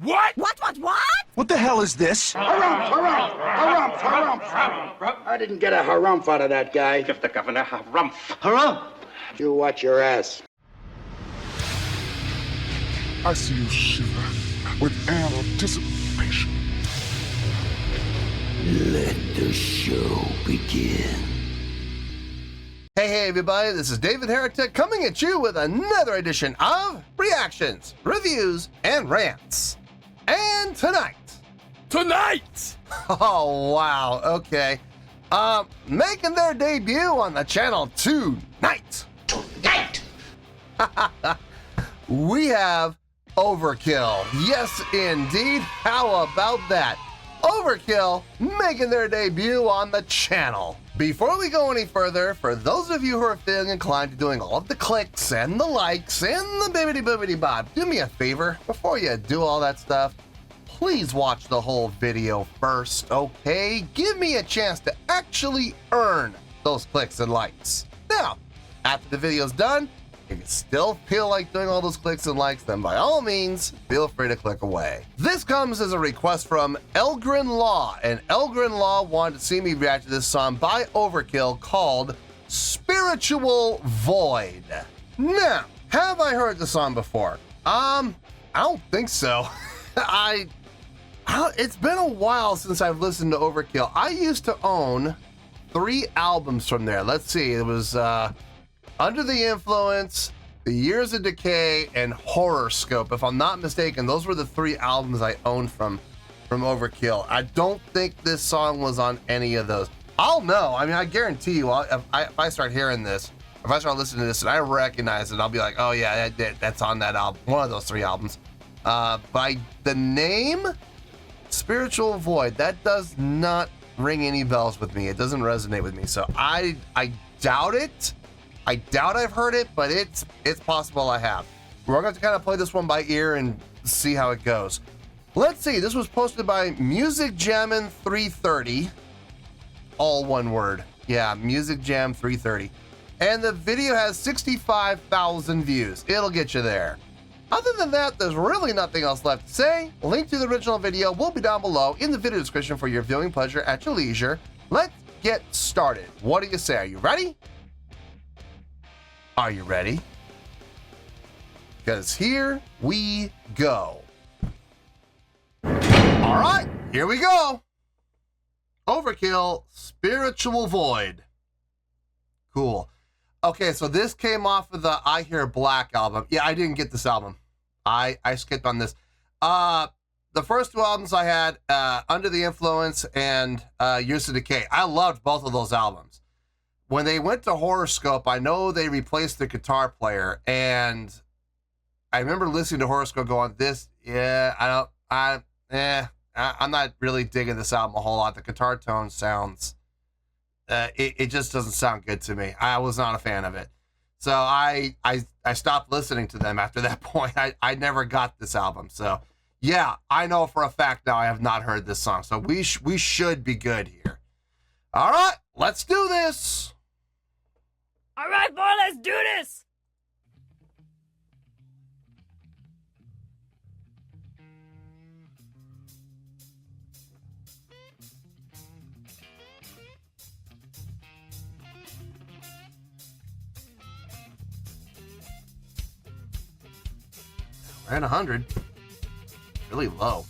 What? What? What the hell is this? Harumph. I didn't get a harumph out of that guy. Give the governor harumph. Harumph! You watch your ass. I see you shiver with anticipation. Let the show begin. Hey everybody, this is David Heretic coming at you with another edition of Reactions, Reviews, and Rants. And tonight! Oh wow, okay. Making their debut on the channel tonight! We have Overkill. Yes indeed, how about that? Overkill making their debut on the channel. Before we go any further, for those of you who are feeling inclined to doing all of the clicks and the likes and the bibbidi bob, do me a favor, before you do all that stuff, please watch the whole video first, okay? Give me a chance to actually earn those clicks and likes. Now, after the video's done, if you still feel like doing all those clicks and likes, then by all means, feel free to click away. This comes as a request from Elgrin Law, and Elgrin Law wanted to see me react to this song by Overkill called Spiritual Void. Now, have I heard the song before? I don't think so. It's been a while since I've listened to Overkill. I used to own 3 albums from there. Let's see, it was, Under the Influence, The Years of Decay, and Horoscope. If I'm not mistaken, those were the 3 albums I owned from Overkill. I don't think this song was on any of those. I'll know. I mean, I guarantee you, if I start hearing this, if I start listening to this and I recognize it, I'll be like, oh yeah, that's on that album, one of those 3 albums. By the name, Spiritual Void, that does not ring any bells with me. It doesn't resonate with me. So I doubt it. I doubt I've heard it, but it's possible I have. We're going to kind of play this one by ear and see how it goes. Let's see, this was posted by Music Jammin' 330. All one word. Yeah, Music Jam 330. And the video has 65,000 views. It'll get you there. Other than that, there's really nothing else left to say. Link to the original video will be down below in the video description for your viewing pleasure at your leisure. Let's get started. What do you say? Are you ready? Are you ready? Because here we go. All right, here we go. Overkill, Spiritual Void. Cool. Okay, so this came off of the I Hear Black album. Yeah, I didn't get this album. I skipped on this. The first 2 albums I had, Under the Influence and Years of Decay. I loved both of those albums. When they went to Horoscope, I know they replaced the guitar player, and I remember listening to Horoscope going, I'm not really digging this album a whole lot. The guitar tone sounds, it just doesn't sound good to me. I was not a fan of it. So I stopped listening to them after that point. I never got this album. So yeah, I know for a fact now I have not heard this song. So we should be good here. All right, let's do this. All right, boy, let's do this. We're at 100. Really low.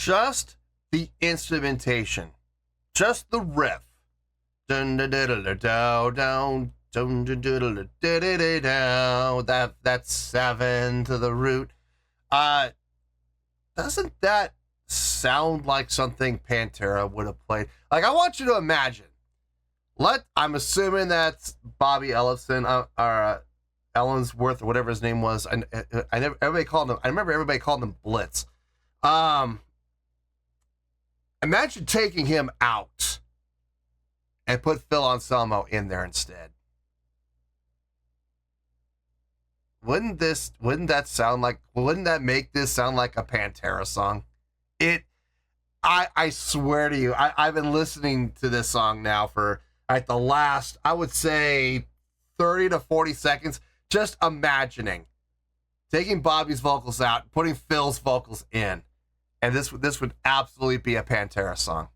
just the instrumentation, just the riff. Dun dun dun dun down down dun dun dun dun down. That's 7 to the root. Doesn't that sound like something Pantera would have played? Like, I want you to imagine. I'm assuming that's Bobby Ellison or Ellensworth or whatever his name was. I remember everybody called him Blitz. Imagine taking him out and put Phil Anselmo in there instead. Wouldn't that make this sound like a Pantera song? I swear to you, I've been listening to this song now for the last, I would say, 30 to 40 seconds, just imagining taking Bobby's vocals out, putting Phil's vocals in, and this would absolutely be a Pantera song.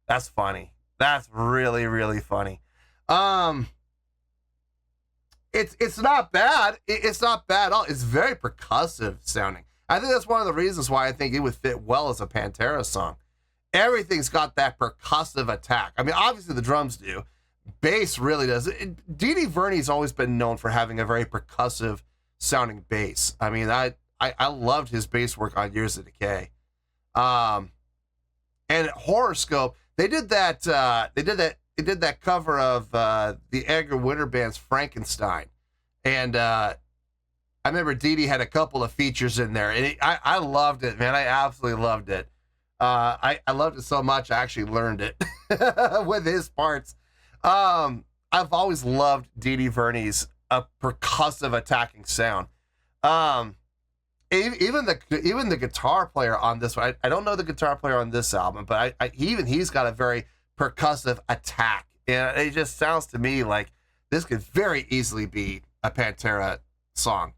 That's funny. That's really, really funny. It's not bad. It's not bad at all. It's very percussive sounding. I think that's one of the reasons why I think it would fit well as a Pantera song. Everything's got that percussive attack. I mean, obviously the drums do. Bass really does. Dee Dee Verney's always been known for having a very percussive sounding bass. I mean, I loved his bass work on Years of Decay. And Horoscope, they did that cover of the Edgar Winter Band's Frankenstein. And I remember Dee Dee had a couple of features in there, and I loved it, man. I absolutely loved it. I loved it so much, I actually learned it with his parts. I've always loved Dee Dee Verney's percussive attacking sound. Even the guitar player on this one, I don't know the guitar player on this album, but he's got a very percussive attack. And it just sounds to me like this could very easily be a Pantera song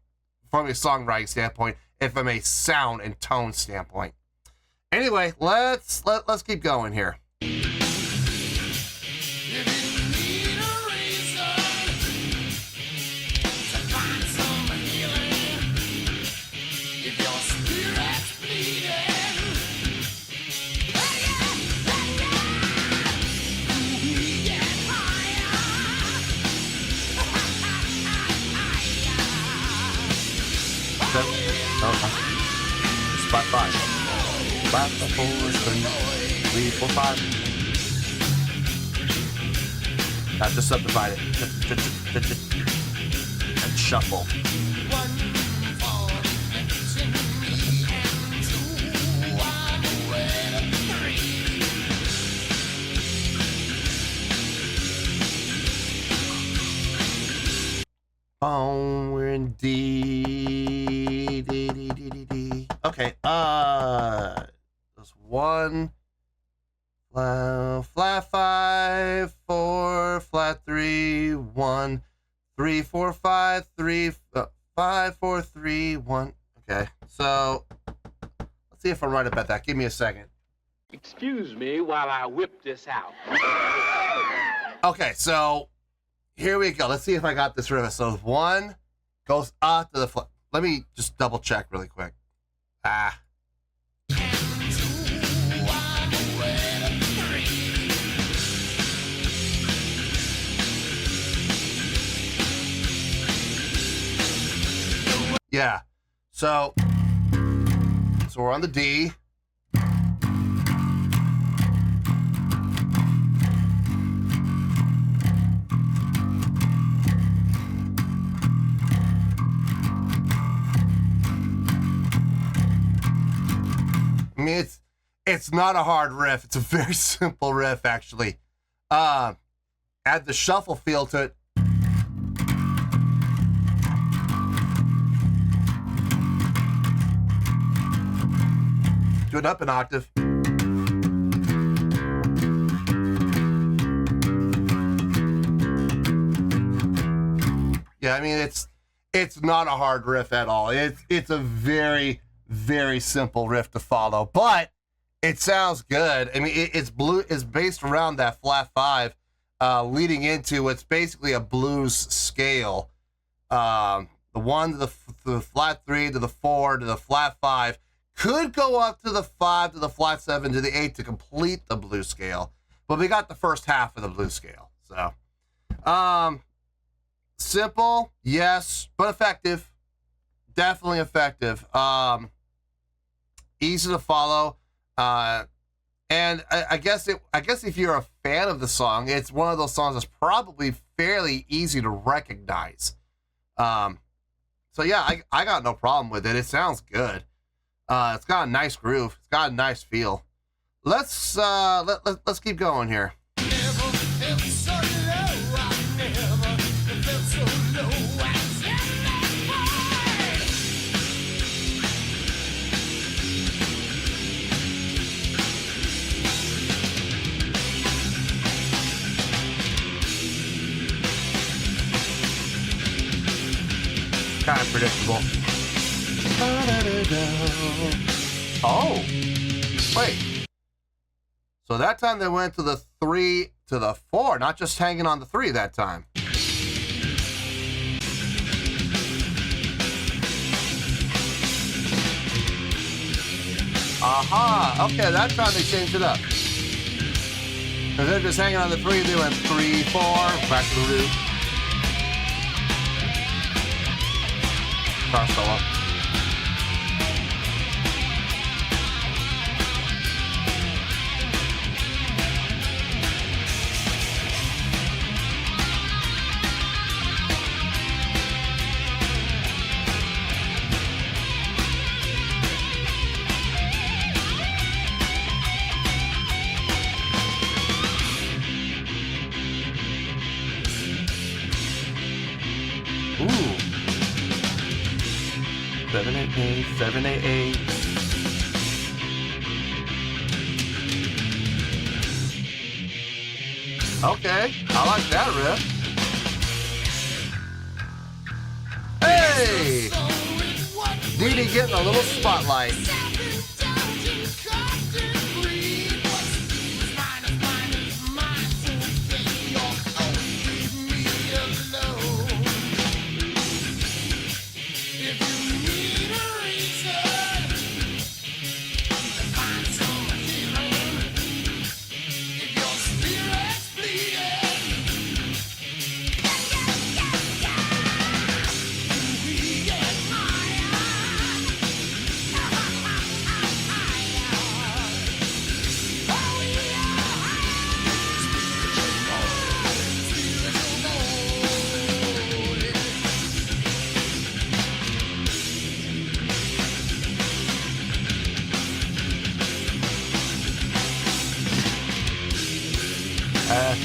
from a songwriting standpoint and from a sound and tone standpoint. Anyway, let's keep going here. Spot 5. Spot 4, 3, 4, 5. Now just subdivide it. And shuffle. Oh, we're in D. Okay, there's 1, flat 5, 4, flat 3, 1, 3, 4, 5, 3, 5, 4, 3, 1. Okay, so let's see if I'm right about that. Give me a second. Excuse me while I whip this out. Okay, so here we go. Let's see if I got this riff. So 1 goes up to the flat. Let me just double check really quick. Yeah. So we're on the D. I mean, it's not a hard riff. It's a very simple riff, actually. Add the shuffle feel to it. Do it up an octave. Yeah, I mean, it's not a hard riff at all. It's a very, very simple riff to follow, but it sounds good. I mean, it's based around that flat 5, leading into what's basically a blues scale. The 1 to the flat 3 to the 4 to the flat 5 Could go up to the 5, to the flat 7, to the 8 to complete the blues scale, but we got the first half of the blues scale. So, simple, yes, but effective. Definitely effective. Easy to follow. And I guess if you're a fan of the song, it's one of those songs that's probably fairly easy to recognize. So yeah, I got no problem with it. It sounds good. It's got a nice groove. It's got a nice feel. Let's keep going here. Kind of predictable. Oh, wait. So that time they went to the 3 to the 4, not just hanging on the 3 that time. Aha, okay, that time they changed it up. Instead of just hanging on the 3, they went 3, 4, back to the root. Car solo. Ooh. 788, 788. Okay, I like that riff. Hey! Dee Dee getting a little spotlight.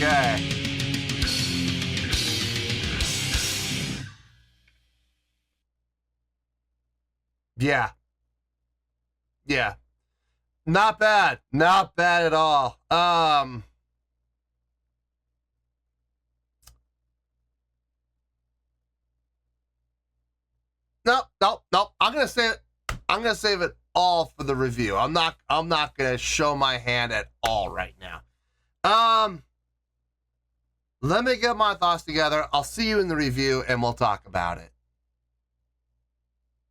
Okay. Yeah. Yeah. Not bad. Not bad at all. Nope. I'm gonna save it all for the review. I'm not gonna show my hand at all right now. Let me get my thoughts together. I'll see you in the review and we'll talk about it.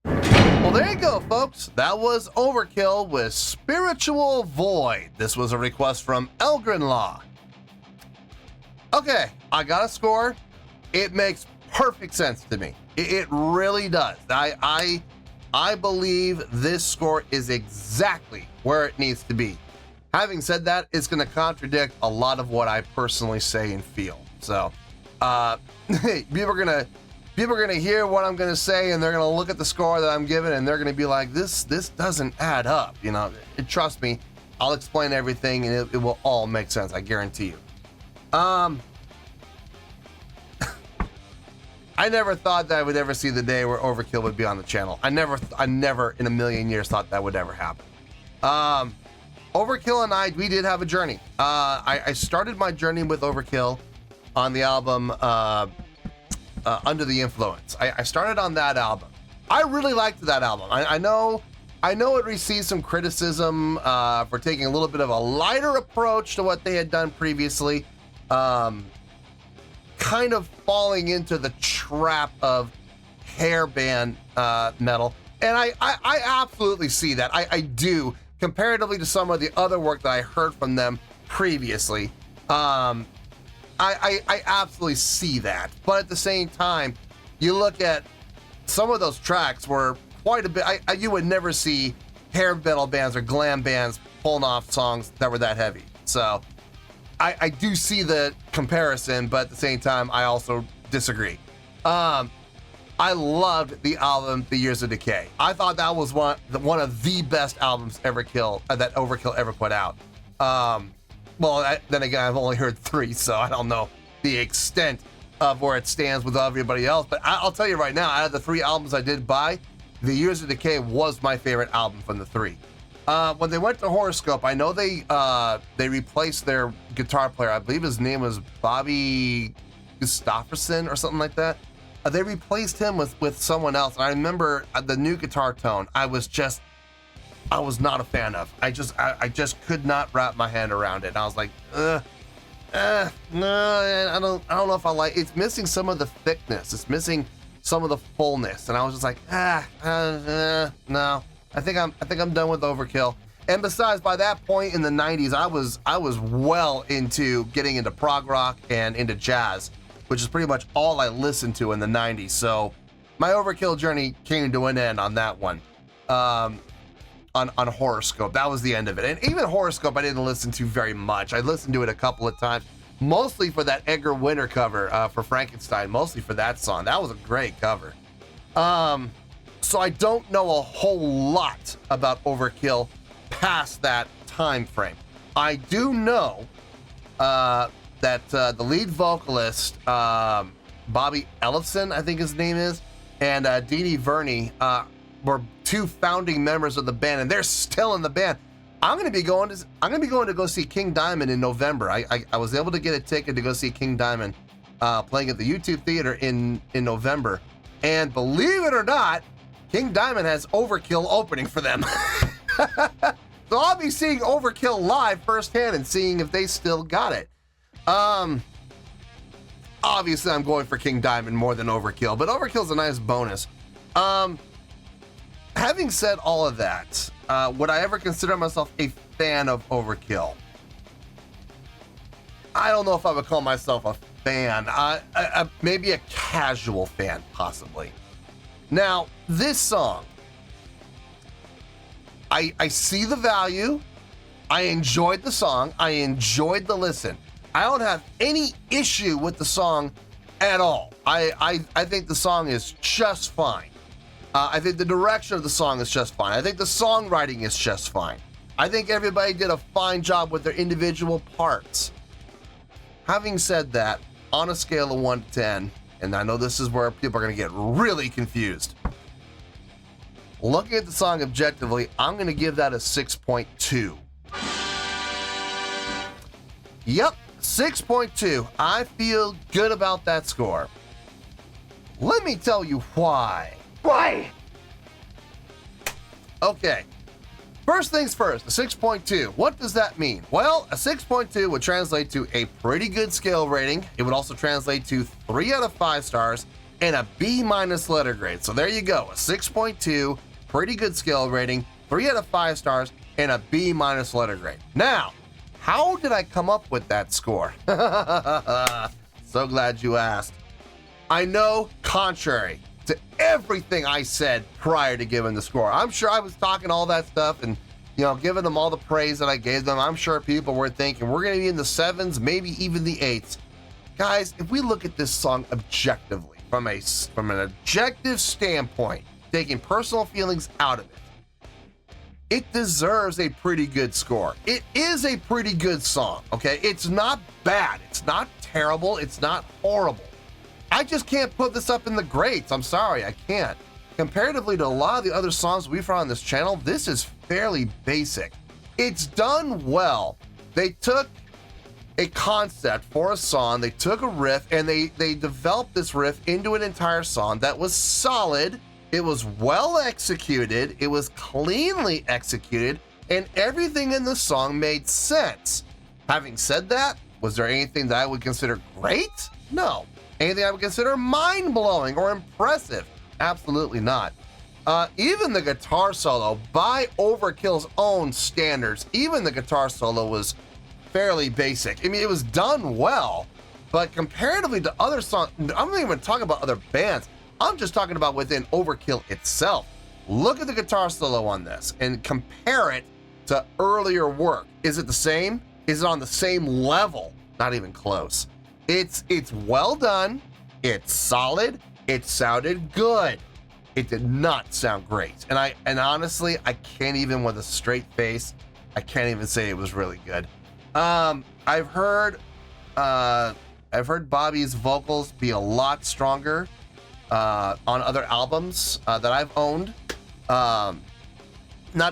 Well, there you go, folks. That was Overkill with Spiritual Void. This was a request from Elgrin Law. Okay, I got a score. It makes perfect sense to me. It really does. I believe this score is exactly where it needs to be. Having said that, it's going to contradict a lot of what I personally say and feel. So, people are gonna hear what I'm gonna say, and they're gonna look at the score that I'm giving, and they're gonna be like, "This doesn't add up." You know, trust me, I'll explain everything, and it will all make sense. I guarantee you. I never thought that I would ever see the day where Overkill would be on the channel. I never in a million years thought that would ever happen. Overkill and we did have a journey. I started my journey with Overkill on the album Under the Influence. I started on that album. I really liked that album. I know it received some criticism for taking a little bit of a lighter approach to what they had done previously, kind of falling into the trap of hair band metal. And I absolutely see that. I do, comparatively to some of the other work that I heard from them previously. I absolutely see that. But at the same time, you look at some of those tracks were quite a bit. You would never see hair metal bands or glam bands pulling off songs that were that heavy. So I do see the comparison, but at the same time, I also disagree. I loved the album The Years of Decay. I thought that was one of the best albums that Overkill ever put out. Then again, I've only heard 3, so I don't know the extent of where it stands with everybody else. But I'll tell you right now, out of the 3 albums I did buy, The Years of Decay was my favorite album from the 3. When they went to Horoscope, I know they replaced their guitar player. I believe his name was Bobby Gustafsson or something like that. They replaced him with someone else. And I remember the new guitar tone, I was not a fan of. I just could not wrap my hand around it. And I was like, no, I don't know if I like. It's missing some of the thickness. It's missing some of the fullness. And I was just like, no. I think I'm done with Overkill. And besides, by that point in the 90s, I was well into getting into prog rock and into jazz, which is pretty much all I listened to in the 90s. So my Overkill journey came to an end on that one. On Horoscope, that was the end of it. And even Horoscope, I didn't listen to very much. I listened to it a couple of times, mostly for that Edgar Winter cover for Frankenstein, mostly for that song. That was a great cover. So I don't know a whole lot about Overkill past that time frame. I do know that the lead vocalist, Bobby Ellefson, I think his name is, and Dee Dee Verney were 2 founding members of the band, and they're still in the band. I'm gonna be going to go see King Diamond in November. I was able to get a ticket to go see King Diamond playing at the YouTube Theater in November, and believe it or not, King Diamond has Overkill opening for them. So I'll be seeing Overkill live firsthand and seeing if they still got it. Obviously I'm going for King Diamond more than Overkill, but Overkill's a nice bonus. Having said all of that, would I ever consider myself a fan of Overkill? I don't know if I would call myself a fan. Maybe a casual fan, possibly. Now, this song, I see the value. I enjoyed the song. I enjoyed the listen. I don't have any issue with the song at all. I think the song is just fine. I think the direction of the song is just fine. I think the songwriting is just fine. I think everybody did a fine job with their individual parts. Having said that, on a scale of 1 to 10, and I know this is where people are going to get really confused. Looking at the song objectively, I'm going to give that a 6.2. Yep, 6.2. I feel good about that score. Let me tell you why. Why? Okay. First things first, a 6.2. What does that mean? Well, a 6.2 would translate to a pretty good scale rating. It would also translate to 3 out of 5 stars and a B- letter grade. So there you go, a 6.2, pretty good scale rating, 3 out of 5 stars, and a B- letter grade. Now, how did I come up with that score? So glad you asked. I know, contrary to everything I said prior to giving the score, I'm sure I was talking all that stuff and, giving them all the praise that I gave them. I'm sure people were thinking we're going to be in the 7s, maybe even the 8s. Guys, if we look at this song objectively, from an objective standpoint, taking personal feelings out of it, it deserves a pretty good score. It is a pretty good song, okay? It's not bad. It's not terrible. It's not horrible. I just can't put this up in the greats. I'm sorry, I can't. Comparatively to a lot of the other songs we've run on this channel, this is fairly basic. It's done well. They took a concept for a song, they took a riff, and they developed this riff into an entire song that was solid. It was well executed, it was cleanly executed, and everything in the song made sense. Having said that, was there anything that I would consider great? No. Anything I would consider mind-blowing or impressive? Absolutely not. Even the guitar solo, by Overkill's own standards, even the guitar solo was fairly basic. I mean, it was done well, but comparatively to other songs, I'm not even talking about other bands. I'm just talking about within Overkill itself. Look at the guitar solo on this and compare it to earlier work. Is it the same? Is it on the same level? Not even close. It's well done. It's solid. It sounded good. It did not sound great. And honestly, I can't even with a straight face, I can't even say it was really good. I've heard Bobby's vocals be a lot stronger on other albums that I've owned. Not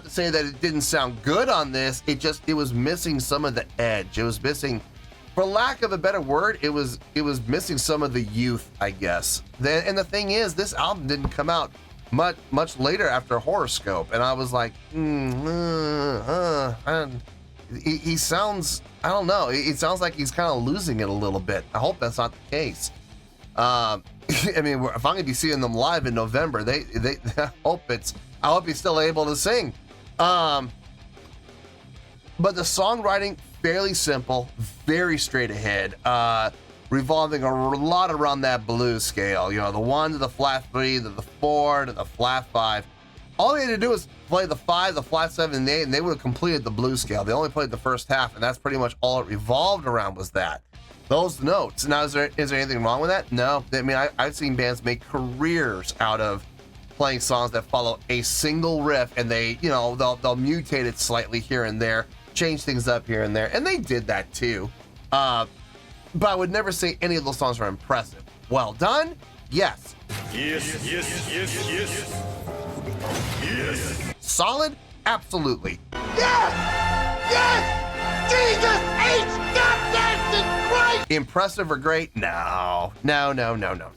to say that it didn't sound good on this, it was missing some of the edge. It was missing, for lack of a better word, it was missing some of the youth, I guess. And the thing is, this album didn't come out much later after Horoscope, and I was like, he sounds, I don't know, it sounds like he's kind of losing it a little bit. I hope that's not the case. I mean, if I'm gonna be seeing them live in November, I hope he's still able to sing. But the songwriting, fairly simple, very straight ahead, revolving a lot around that blues scale. You know, the 1 to the flat 3 to the 4 to the flat 5. All they had to do was play the 5, the flat 7, and the 8, and they would have completed the blues scale. They only played the first half, and that's pretty much all it revolved around, was that. Those notes. Now, is there anything wrong with that? No. I mean, I've seen bands make careers out of playing songs that follow a single riff, and they'll mutate it slightly here and there, change things up here and there, and they did that too. But I would never say any of those songs are impressive. Well done? Yes. Yes, yes, yes, yes. Yes. Solid? Absolutely. Yes! Yes! Jesus H. Goddamn Christ! Impressive or great? No. No. No, no, no, no.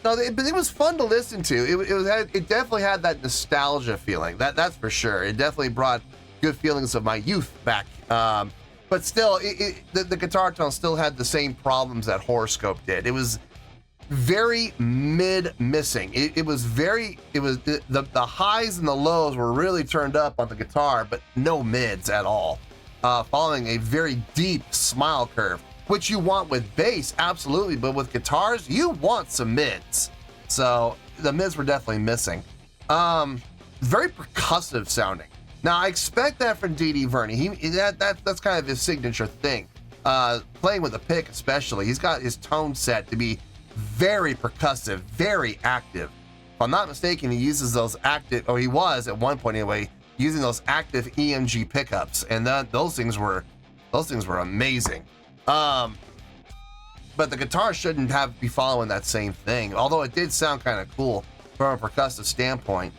No, but it was fun to listen to. It definitely had that nostalgia feeling. That's for sure. It definitely brought good feelings of my youth back. But still, the guitar tone still had the same problems that Horoscope did. It was very mid-missing. The highs and the lows were really turned up on the guitar, but no mids at all. Following a very deep smile curve, which you want with bass, absolutely, but with guitars, you want some mids. So the mids were definitely missing. Very percussive sounding. Now, I expect that from D.D. Verney. That's kind of his signature thing. Playing with a pick especially, he's got his tone set to be very percussive, very active. If I'm not mistaken, he uses those active, or he was at one point anyway, using those active EMG pickups, and those things were amazing. But the guitar shouldn't be following that same thing, although it did sound kind of cool from a percussive standpoint.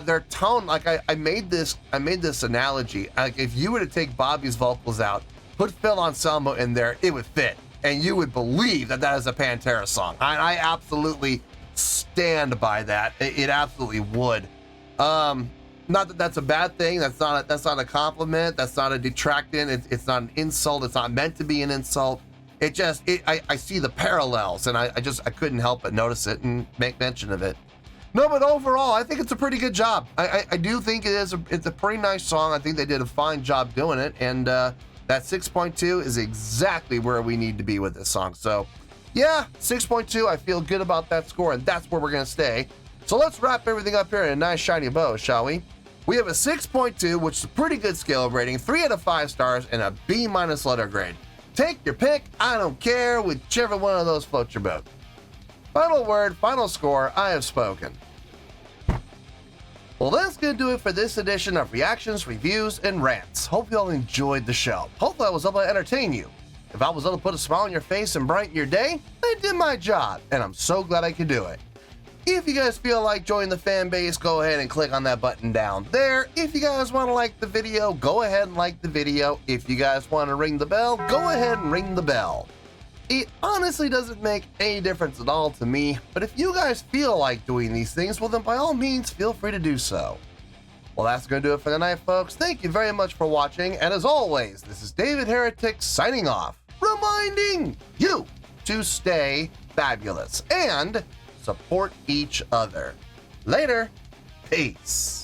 Their tone, like I made this analogy, like if you were to take Bobby's vocals out, put Phil Anselmo in there, it would fit, and you would believe that is a Pantera song. I absolutely stand by that. It absolutely would. Not that that's a bad thing. That's not a compliment. That's not a detraction. It's not an insult. It's not meant to be an insult. I see the parallels, and I couldn't help but notice it and make mention of it. No, but overall, I think it's a pretty good job. I do think it's a pretty nice song. I think they did a fine job doing it, and that 6.2 is exactly where we need to be with this song. So, yeah, 6.2. I feel good about that score, and that's where we're gonna stay. So let's wrap everything up here in a nice shiny bow, shall we? We have a 6.2, which is a pretty good scale rating, 3 out of 5 stars, and a B- letter grade. Take your pick. I don't care. Whichever one of those floats your boat. Final word, final score. I have spoken. Well, that's going to do it for this edition of Reactions, Reviews, and Rants. Hope you all enjoyed the show. Hopefully I was able to entertain you. If I was able to put a smile on your face and brighten your day, I did my job, and I'm so glad I could do it. If you guys feel like joining the fan base, go ahead and click on that button down there. If you guys want to like the video, go ahead and like the video. If you guys want to ring the bell, go ahead and ring the bell. It honestly doesn't make any difference at all to me, but if you guys feel like doing these things, well then by all means, feel free to do so. Well, that's going to do it for the night, folks. Thank you very much for watching, and as always, this is David Heretic signing off, reminding you to stay fabulous and support each other. Later. Peace.